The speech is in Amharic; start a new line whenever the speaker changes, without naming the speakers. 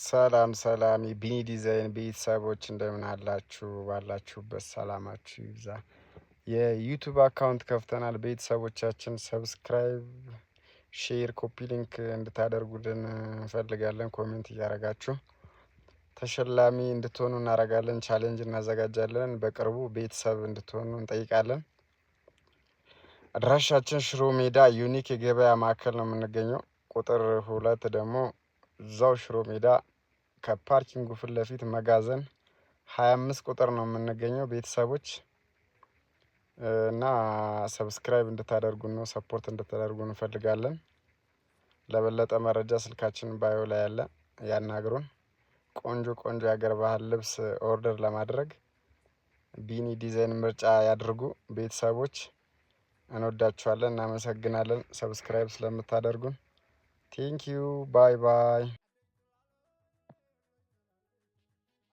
ሰላም ሰላም የቢኒ ዲዛይን ቤተሰቦች እንደምን አላችሁ? ባላችሁበት ሰላማችሁ ይብዛ። የዩቱብ አካውንት ከፍተናል። ቤተሰቦቻችን ሰብስክራይብ፣ ሼር፣ ኮፒ ሊንክ እንድታደርጉልን እንፈልጋለን። ኮሜንት እያደረጋችሁ ተሸላሚ እንድትሆኑ እናደርጋለን። ቻሌንጅ እናዘጋጃለን። በቅርቡ ቤተሰብ እንድትሆኑ እንጠይቃለን። አድራሻችን ሽሮ ሜዳ ዩኒክ የገበያ ማዕከል ነው የምንገኘው። ቁጥር 2 ደግሞ እዛው ሽሮ ሜዳ ከፓርኪንጉ ፊት ለፊት መጋዘን 25 ቁጥር ነው የምንገኘው። ቤተሰቦች እና ሰብስክራይብ እንድታደርጉን ነው፣ ሰፖርት እንድታደርጉ እንፈልጋለን። ለበለጠ መረጃ ስልካችን ባዮ ላይ ያለ ያናግሩን። ቆንጆ ቆንጆ የሀገር ባህል ልብስ ኦርደር ለማድረግ ቢኒ ዲዛይን ምርጫ ያድርጉ። ቤተሰቦች እንወዳችኋለን፣ እናመሰግናለን ሰብስክራይብ ስለምታደርጉን። ቴንኪዩ ባይ ባይ።